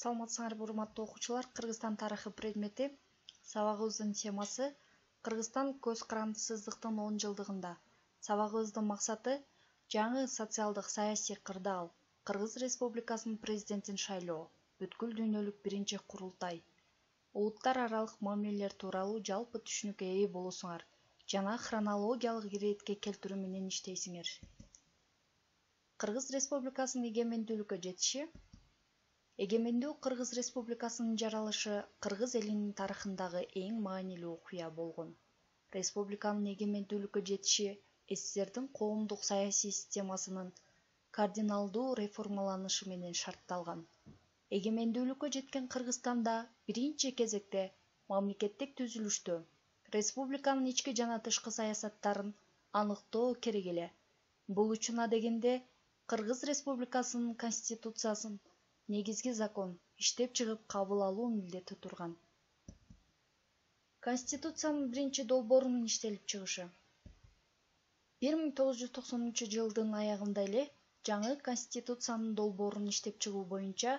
Саламатсыңарбы урматтуу окуучулар, Кыргызстан тарыхы предмети сабагыбыздын темасы Кыргызстан көз карандысыздыктын 10 жылдыгында. Сабагыбыздын максаты жаңы социалдык саясий кырдаал, Кыргыз Республикасынын президентин шайлоо, бүткүл дүйнөлүк биринчи курултай, улуттар аралык мамилелер тууралуу жалпы түшүнүккө ээ болосуңар жана хронологиялык иретке келтирүү менен иштейсиңер. Кыргыз Республикасынын эгемендүүлүккө жетиши. Эгемендүү Кыргыз Республикасынын жаралышы Кыргыз элинин тарыхындагы эң маанилүү окуя болгон. Республиканын эгемендүүлүккө жетиши СССРдин коомдук саясий системасынын кардиналдуу реформаланышы менен шартталган. Эгемендүүлүккө жеткен Кыргызстанда биринчи кезекте мамлекеттик түзүлүштө республиканын ички жана тышкы саясаттарын аныктоо керек эле. Бул үчүн адегенде Кыргыз Республикасынын конституциясын негизги закон иштеп чыгып кабыл алуу милдети турган. Конституциянын биринчи долбоорунун иштелип чыгышы. 1993-жылдын аягында эле жаңы конституциянын долбоорун иштеп чыгуу боюнча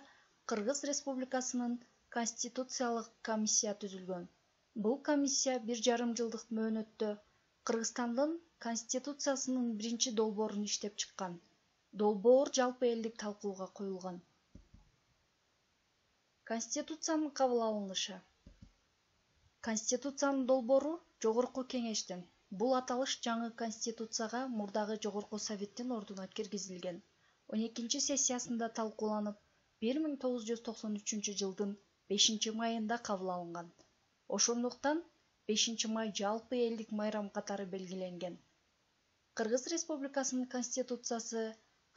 Кыргыз Республикасынын конституциялык комиссия түзүлгөн. Бул комиссия 1,5 жылдык мөөнөттө Кыргызстандын конституциясынын биринчи долбоорун иштеп чыккан. Долбоор жалпы элдик талкууга коюлган. Конституциянын кабыл алынышы. Конституциянын долбоору Жогорку Кеңештин. Бул аталыш жаңы конституцияга мурдагы Жогорку Советтин ордуна киргизилген. 12-сессиясында талкууланып, 1993-жылдын 5-майында кабыл алынган. Ошондуктан 5-май жалпы элдик майрам катары белгиленген. Кыргыз Республикасынын конституциясы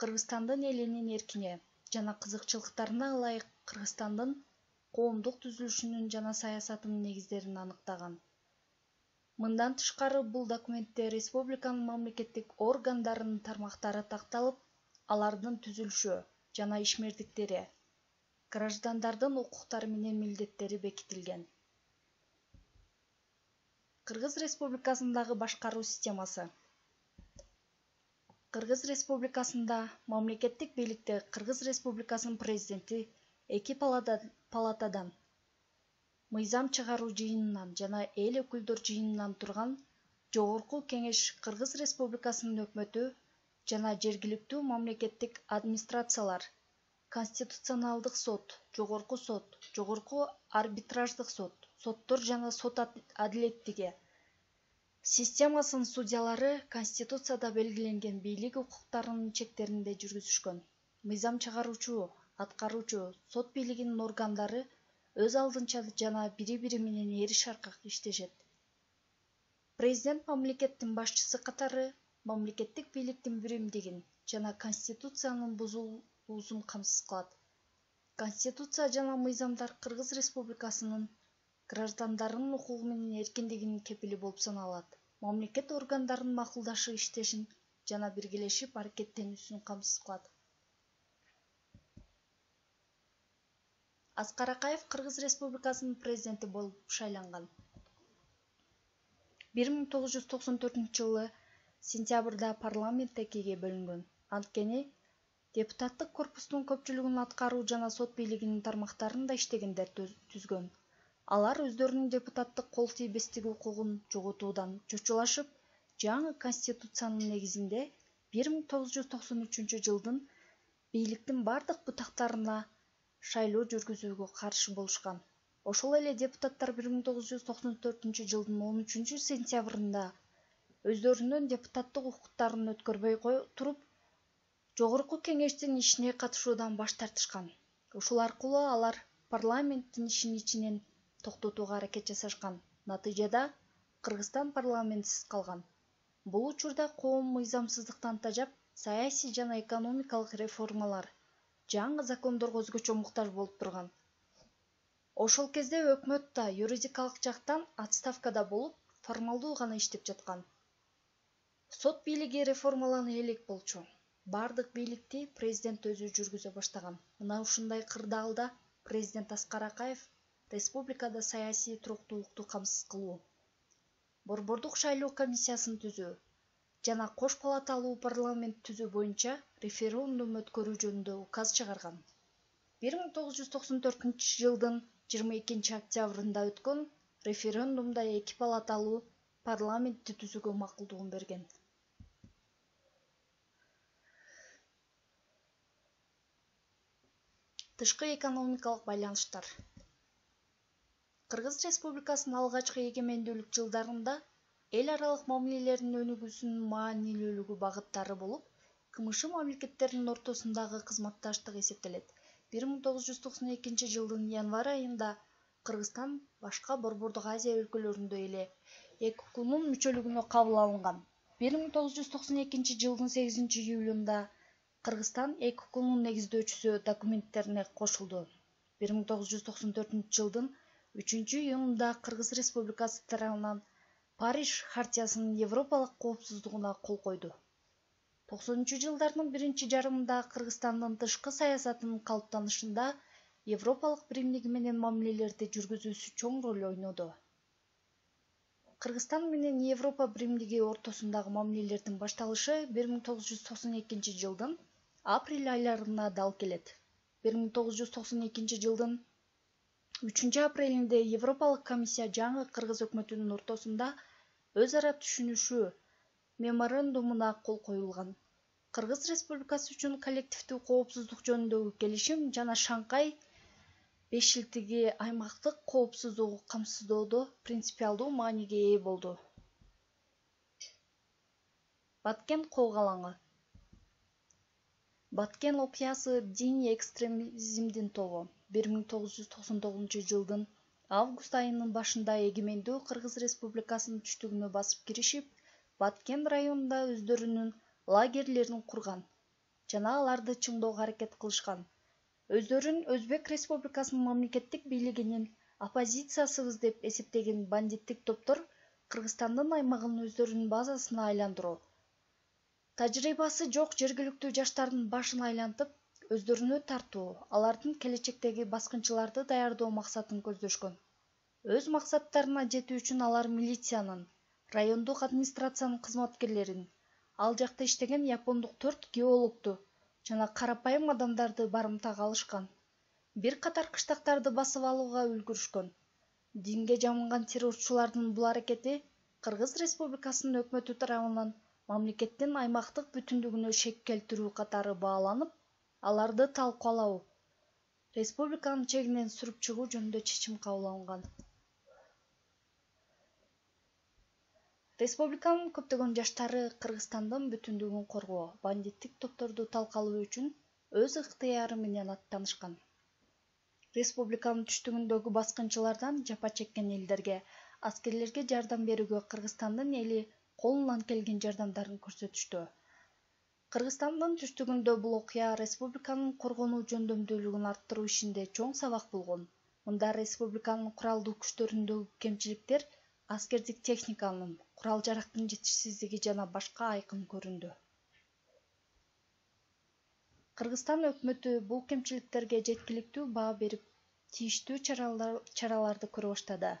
Кыргызстандын элинин эркине жана кызыкчылыктарына ылайык Кыргызстандын коомдук түзүлүшүнүн жана саясатынын негиздерин аныктаган. Мындан тышкары бул документте республиканын мамлекеттик органдарынын тармактары такталып, алардын түзүлүшү жана ишмердиктери, граждандардын укуктары менен милдеттери бекитилген. Кыргыз Республикасындагы башкаруу системасы. Кыргыз Республикасында мамлекеттик бийликте Кыргыз Республикасынын президенти 2 палатадан, мыйзам чыгаруу жыйынынан жана эл өкүлдөр жыйынынан турган Жогорку Кеңеш, Кыргыз Республикасынын өкмөтү жана жергиликтүү мамлекеттик администрациялар, Конституционалдык сот, Жогорку арбитраждык сот, соттор жана сот адилеттиги системасынын судьялары Конституцияда белгиленген бийлик укуктарынын чектеринде жүргүзүшкөн. Мыйзам чыгаруучу, аткаруучу, сот бийлигинин органдары өз алдынча жана бири-бири менен эри шаркак иштешет. Президент мамлекеттин башчысы катары мамлекеттик бийликтин биримдигин жана Конституциянын бузулуусун камсыз кылат. Конституция жана мыйзамдар Кыргыз Республикасынын граждандарынын укугу менен эркиндигинин кепили болуп саналат. Мамлекет органдарынын макулдашып иштешин жана биргелешип аракеттенүүсүн камсыз кылат. Аскар Акаев Кыргыз Республикасынын президенти болуп шайланган. 1994-жылы сентябрда парламент экиге бөлүнгөн. Анткени депутаттык корпустун көпчүлүгүн аткаруу жана сот бийлигинин тармактарында иштегендер түзгөн. Алар өздөрүнүн депутаттык кол тийбестиги укугун жоготуудан чочулашып, жаңы конституциянын негизинде 1993-жылдын бийликтин бардык бутактарына шайлоо жүргүзүүгө каршы болушкан. Ошол эле депутаттар 1994-жылдын 13-сентябрында өздөрүнүн депутаттык укуктарын өткөрбөй туруп, Жогорку Кеңештин ишине катышуудан баш тартышкан. Ушул аркылуу алар парламенттин ишин ичинен токтотууга аракет жасашкан. Натыйжада Кыргызстан парламентсиз калган. Бул учурда коом мыйзамсыздыктан тажап, саясий жана экономикалык реформалар, жаңы закондорго өзгөчө муктаж болуп турган. Ошол кезде өкмөт да юридикалык жактан отставкада болуп, формалдуу гана иштеп жаткан. Сот бийлиги реформалана элек болчу. Бардык бийликти президент өзү жүргүзө баштаган. Мына ушундай кырдаалда президент Аскар Акаев республикада саясий туруктуулукту камсыз кылуу, борбордук шайлоо комиссиясын түзүү жана кош палаталуу парламент түзүү боюнча референдум өткөрүү жөнүндө указ чыгарган. 1994 жылдын 22 октябрында өткөн референдумда 2 палаталуу парламентти түзүүгө макулдугун берген. Тышкы экономикалык байланыштар. Кыргыз Республикасынын алгачкы эгемендүүлүк жылдарында эл аралык мамилелердин өнүгүүсүнүн маанилүүлүгү багыттары болуп, КМШ мамлекеттеринин ортосундагы кызматташтык эсептелет. 1992 жылдын январь айында Кыргызстан башка Борбордук Азия өлкөлөрүндөй эле ЭКУнун мүчөлүгүнө кабыл алынган. 1992 жылдын 8 июлунда Кыргызстан ЭКУнун негиздөөчүсү документтерине кошулду. 1994 жылдын 3-июнунда Кыргыз Республикасы тарабынан Париж хартиясынын европалык коопсуздугуна кол койду. 90-жылдардын биринчи жарымында Кыргызстандын тышкы саясатынын калыптанышында европалык биримдиги менен мамилелерди жүргүзүүсү чоң роль ойноду. Кыргызстан менен Европа биримдиги ортосундагы мамилелердин башталышы 1992 жылдын апрель айларына дал келет. 1992 жылдын 3-апрелинде Европалык комиссия жаңы Кыргыз өкмөтүнүн ортосунда өз ара түшүнүшүү меморандумуна кол коюлган. Кыргыз Республикасы үчүн коллективдүү коопсуздук жөнүндөгү келишим жана Шанхай бешилтиги аймактык коопсуздугу камсыздоодо принципиалдуу мааниге ээ болду. Баткен коогалаңы. Баткен окуясы диний экстремизмдин тобу 1999 жылдын август айынын башында эгемендүү Кыргыз Республикасынын түштүгүнө басып киришип, Баткен районунда өздөрүнүн лагерлерин курган жана аларды чыңдоого аракет кылышкан. Өздөрүн Өзбек Республикасынын мамлекеттик бийлигинин оппозициясыбыз деп эсептеген бандиттик топтор Кыргызстандын аймагын өздөрүнүн базасына айландыруу, тажрыйбасы жок жергиликтүү жаштардын башын айлантып, өздөрүнө тартуу, алардын келечектеги баскынчыларды даярдоо максатын көздөшкөн. Өз максаттарына жетүү үчүн алар милициянын, райондук администрациянын кызматкерлерин, ал жакта иштеген япондук 4 геологду жана карапайым адамдарды барымтага алышкан. Бир катар кыштактарды басып алууга үлгүрүшкөн. Динге жамынган террорчулардын бул аракети Кыргыз Республикасынын өкмөтү тарабынан мамлекеттин аймактык бүтүндүгүнө шек келтирүү катары бааланып, аларды талкуулоо, республиканын чегинен сүрүп чыгуу жөнүндө чечим кабыл алынган. Республиканын көптөгөн жаштары Кыргызстандын бүтүндүгүн коргоо, бандиттик топторду талкалоо үчүн өз ыктыяры менен аттанышкан. Республиканын түштүгүндөгү баскынчылардан жапа чеккен элдерге, аскерлерге жардам берүүгө Кыргызстандын эли колунан келген жардамдарын көрсөтүштү. Кыргызстандын түштүгүндө бул окуя республиканын коргонуу жөндөмдүүлүгүн арттыруу ишинде чоң сабак болгон. Мында республиканын куралдуу күчтөрүндөгү кемчиликтер аскердик техниканын, курал-жарактын жетишсиздиги жана башка айкын көрүндү. Кыргызстан өкмөтү бул кемчиликтерге жеткиликтүү баа берип, тийиштүү чараларды көрө баштады.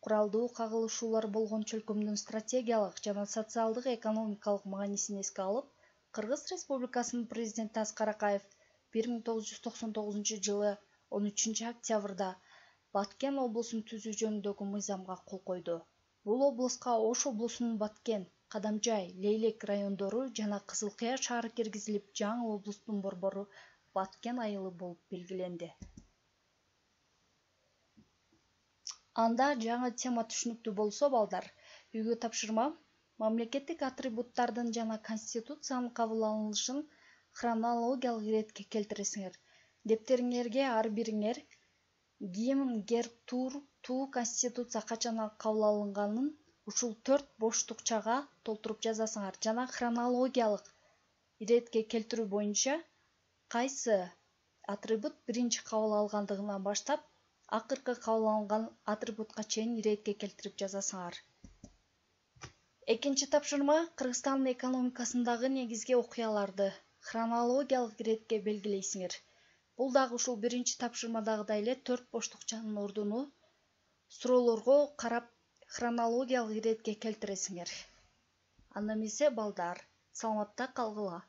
Куралдуу кагылышуулар болгон чөлкөмдүн стратегиялык жана социалдык экономикалык маанисин эске алып, Кыргыз Республикасынын президенти Аскар Акаев 1999 жылы 13 октябрда Баткен облусун түзүү жөнүндөгү мыйзамга кол койду. Бул облуска Ош облусунун Баткен, Кадамжай, Лейлек райондору жана Кызыл Кыя шаары киргизилип, жаңы облустун борбору Баткен айылы болуп белгиленди. Анда жаңы тема түшүнүктүү болсо, балдар, үйгө тапшырма мамлекеттик атрибуттардын жана конституциянын кабыл алынышын хронологиялык иретке келтиресиңер. Дептериңерге ар бириңер гимн, герб, туу конституция качан кабыл алынганын ушул 4 боштукчага толтуруп жазасыңар жана хронологиялык иретке келтирүү боюнча кайсы атрибут биринчи кабыл алгандыгынан баштап акыркы кабыл алынган атрибутка чейин иретке келтирип жазасыңар. Экинчи тапшырма Кыргызстандын экономикасындагы негизги окуяларды хронологиялык иретке белгилейсиңер. Бул дагы ушул биринчи тапшырмадагыдай эле 4 боштукчанын ордуну суроолорго карап хронологиялык иретке келтиресиңер. Анда эмесе, балдар, саламатта калгыла.